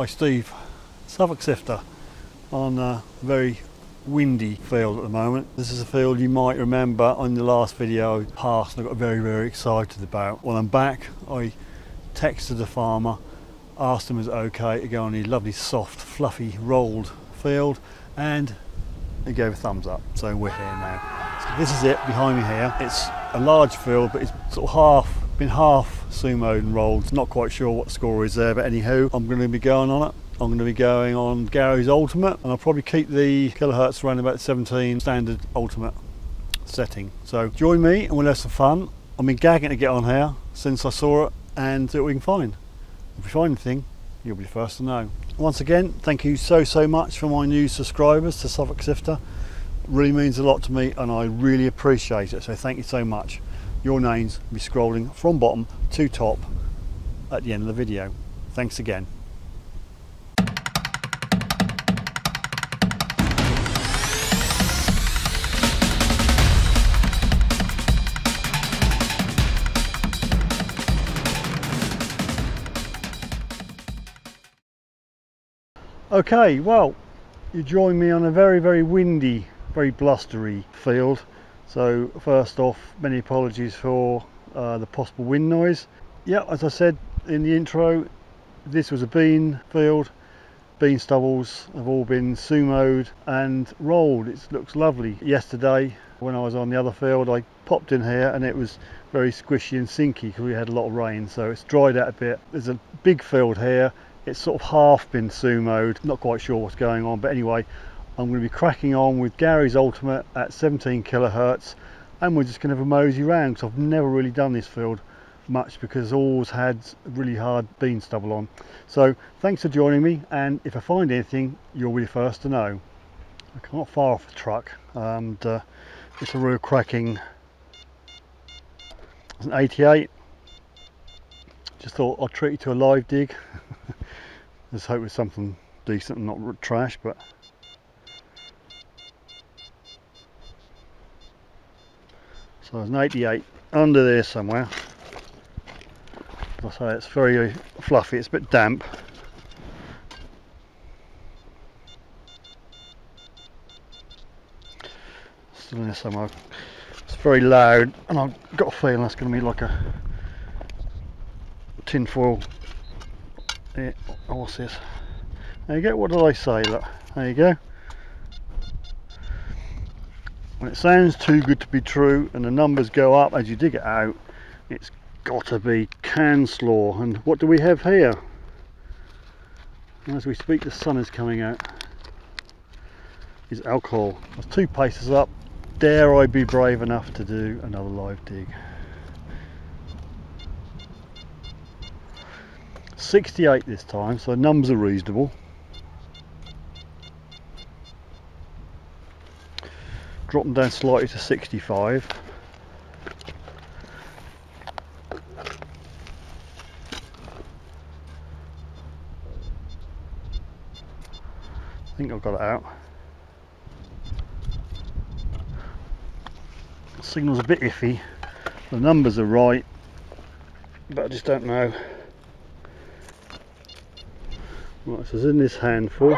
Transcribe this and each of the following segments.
Hi Steve, Suffolk Sifter on a very windy field at the moment. This is a field you might remember on the last video I passed and I got very excited about. When I'm back, I texted the farmer, asked him is it okay to go on a lovely soft fluffy rolled field, and he gave a thumbs up, so we're here now. So this is it behind me here. It's a large field, but it's sort of been half sumoed and rolled. Not quite sure what the score is there, but anywho, I'm going to be going on it. I'm going to be going on Gary's Ultimate, and I'll probably keep the kilohertz around about 17 standard Ultimate setting. So join me and we'll have some fun. I've been gagging to get on here since I saw it and see what we can find. If we find anything, you'll be the first to know. Once again, thank you so much for my new subscribers to Suffolk Sifter. It really means a lot to me and I really appreciate it, so thank you so much. Your names will be scrolling from bottom to top at the end of the video. Thanks again. Okay, well, you join me on a very windy, very blustery field. So first off, many apologies for the possible wind noise. Yeah, as I said in the intro, this was a bean field. Bean stubbles have all been sumoed and rolled. It looks lovely. Yesterday when I was on the other field, I popped in here and it was very squishy and sinky because we had a lot of rain, so it's dried out a bit. There's a big field here. It's sort of half been sumoed, not quite sure what's going on, but anyway, I'm going to be cracking on with Gary's Ultimate at 17 kilohertz, and we're just going to have a mosey round because I've never really done this field much because I always had really hard bean stubble on. So thanks for joining me, and if I find anything, you'll be the first to know. I'm not far off the truck, and it's a real cracking. It's an 88. Just thought I'd treat you to a live dig. Let's hope it's something decent and not trash, but so there's an 88 under there somewhere. As I say, it's very fluffy, it's a bit damp. Still in there somewhere. It's very loud and I've got a feeling that's going to be like a tin foil. Yeah, oh, what's this? There you go, what did I say? Look, there you go. When it sounds too good to be true and the numbers go up as you dig it out, it's got to be can slaw. And what do we have here? As we speak, the sun is coming out. Is alcohol. That's 2 paces up. Dare I be brave enough to do another live dig? 68 this time, so numbers are reasonable. Drop them down slightly to 65. I think I've got it out. The signal's a bit iffy. The numbers are right, but I just don't know. Right, so it's in this handful.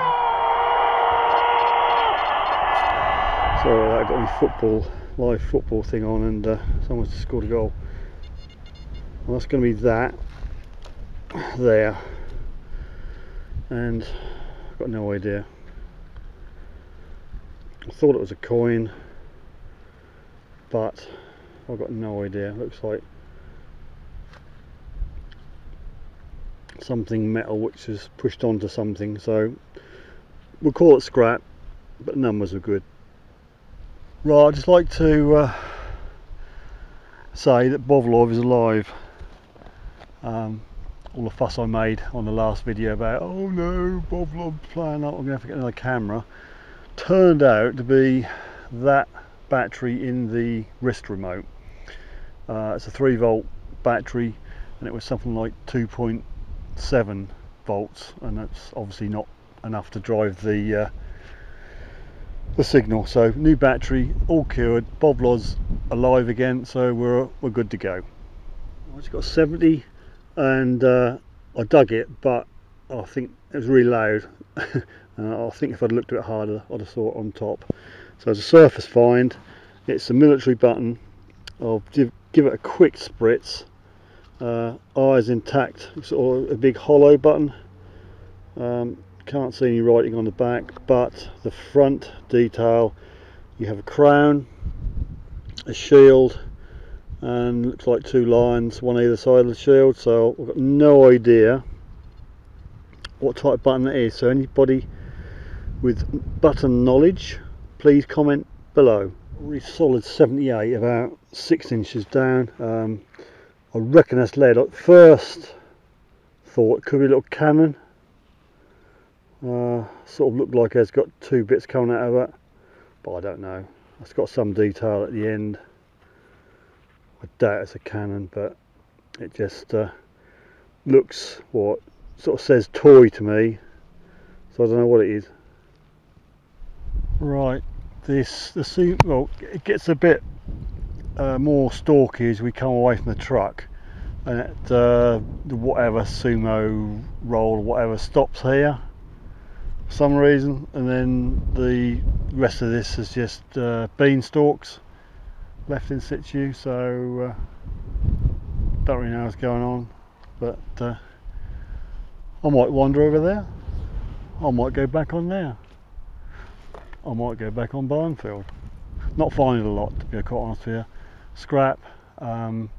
Sorry, I got my live football thing on, and someone's just scored a goal. Well, that's going to be that there, and I've got no idea. I thought it was a coin, but I've got no idea. It looks like something metal which is pushed onto something, so we'll call it scrap, but numbers are good. Right, I'd just like to say that Bovlov is alive. All the fuss I made on the last video about, oh no, Bovlov's playing up, I'm going to have to get another camera, turned out to be that battery in the wrist remote. It's a 3-volt battery and it was something like 2.7 volts, and that's obviously not enough to drive the signal. So new battery, all cured, Bovlov's alive again, so we're good to go. I just got 70 and I dug it, but I think it was really loud. I think if I'd looked a bit harder I'd have saw it on top. So it's a surface find. It's a military button. I'll give it a quick spritz. Eyes intact, sort of a big hollow button. Can't see any writing on the back, but the front detail, you have a crown, a shield, and looks like two lions, one either side of the shield. So I've got no idea what type of button it is. So anybody with button knowledge, please comment below. Really solid 78, about 6 inches down. I reckon that's lead. At first thought it could be a little cannon. Sort of looked like it's got two bits coming out of it, but I don't know. It's got some detail at the end. I doubt it's a cannon, but it just looks, what sort of says toy to me, so I don't know what it is. Right, well, it gets a bit more stalky as we come away from the truck, and whatever sumo roll or whatever stops here for some reason, and then the rest of this is just beanstalks left in situ. So don't really know what's going on, but I might wander over there, I might go back on there, I might go back on Barnfield. Not finding a lot, to be quite honest with you. Scrap, a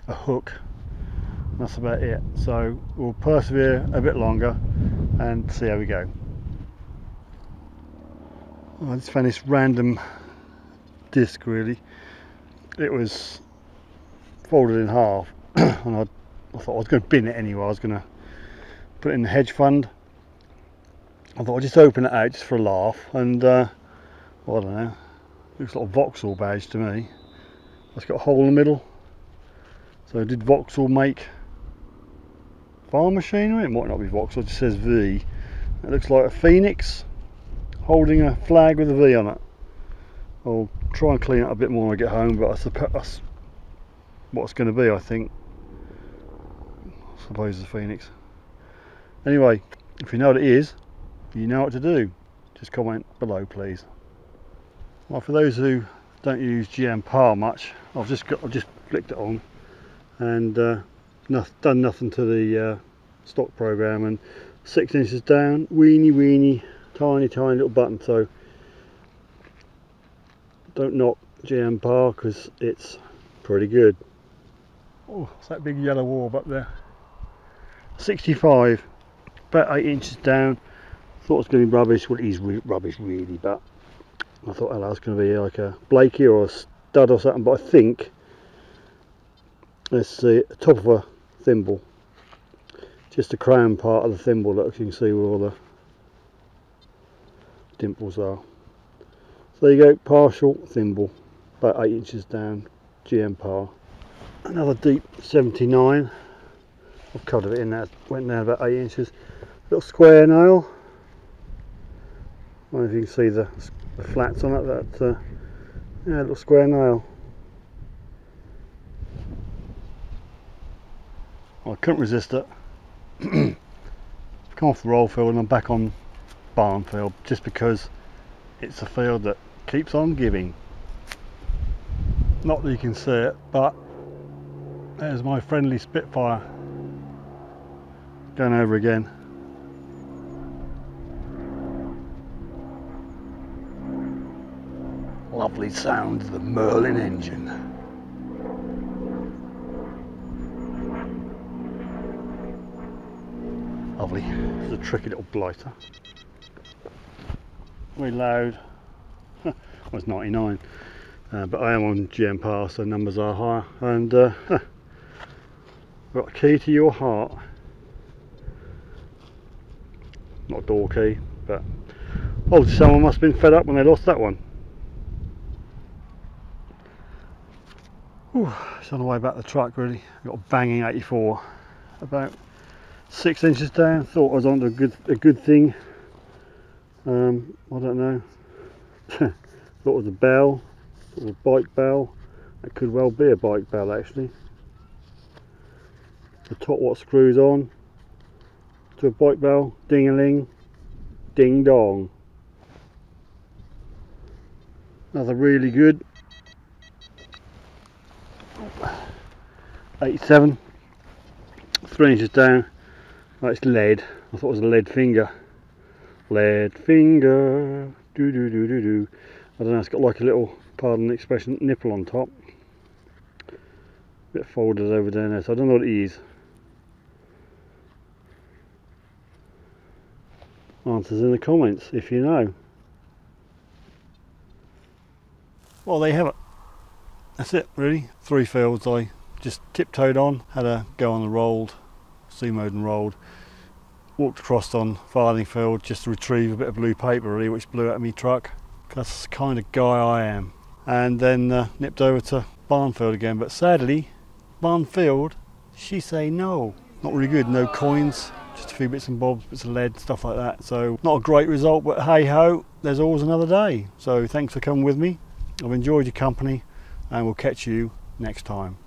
hook, that's about it. So we'll persevere a bit longer and see how we go. I just found this random disc, really. It was folded in half and I thought I was going to bin it anyway. I was going to put it in the hedge fund. I thought I'd just open it out just for a laugh, and well, I don't know, looks like a Vauxhall badge to me. It's got a hole in the middle. So did Vauxhall make farm machinery? It might not be Vauxhall, it just says V. It looks like a phoenix holding a flag with a V on it. I'll try and clean it a bit more when I get home, but I suppose that's what it's going to be, I think. I suppose it's a phoenix. Anyway, if you know what it is, you know what to do. Just comment below, please. Well, for those who don't use GM power much, I've just flicked it on and done nothing to the stock program, and 6 inches down, weeny tiny little button. So don't knock GM power because it's pretty good. Oh, it's that big yellow orb up there. 65, about 8 inches down. Thought it was going to be rubbish. Well, it is rubbish really, but I thought, hello, it's going to be like a Blakey or a stud or something, but I think it's the top of a thimble, just the crown part of the thimble that you can see where all the dimples are. So there you go, partial thimble, about 8 inches down, GM power. Another deep 79. I've covered it in there, went down about 8 inches. Little square nail. I don't know if you can see the flats on it. That yeah, little square nail. I couldn't resist it. Come off the roll field and I'm back on Barnfield, just because it's a field that keeps on giving. Not that you can see it, but there's my friendly Spitfire going over again. Lovely sound of the Merlin engine. Lovely. It's a tricky little blighter. Very loud. Well, it's 99, but I am on GM power, so numbers are higher. And got a key to your heart. Not a door key, but oh, someone must have been fed up when they lost that one. Whew, it's on the way back to the truck really. Got a banging 84, about 6 inches down. Thought I was onto a good thing. I don't know. Thought it was a bell, thought it was a bike bell. It could well be a bike bell actually. The top what screws on, to a bike bell, ding-a-ling, ding-dong. Another really good 87, 3 inches down. Oh, it's lead. I thought it was a lead finger. Lead finger, do do do do do. I don't know, it's got like a little, pardon the expression, nipple on top. Bit folded over down there, so I don't know what it is. Answers in the comments if you know. Well, there you have it. That's it really. 3 fields I just tiptoed on, had a go on the rolled, C-mode and rolled. Walked across on farthing field just to retrieve a bit of blue paper really, which blew out of my truck. That's the kind of guy I am. And then nipped over to Barnfield again, but sadly, Barnfield, she say no. Not really good, no coins, just a few bits and bobs, bits of lead, stuff like that. So not a great result, but hey ho, there's always another day. So thanks for coming with me. I've enjoyed your company and we'll catch you next time.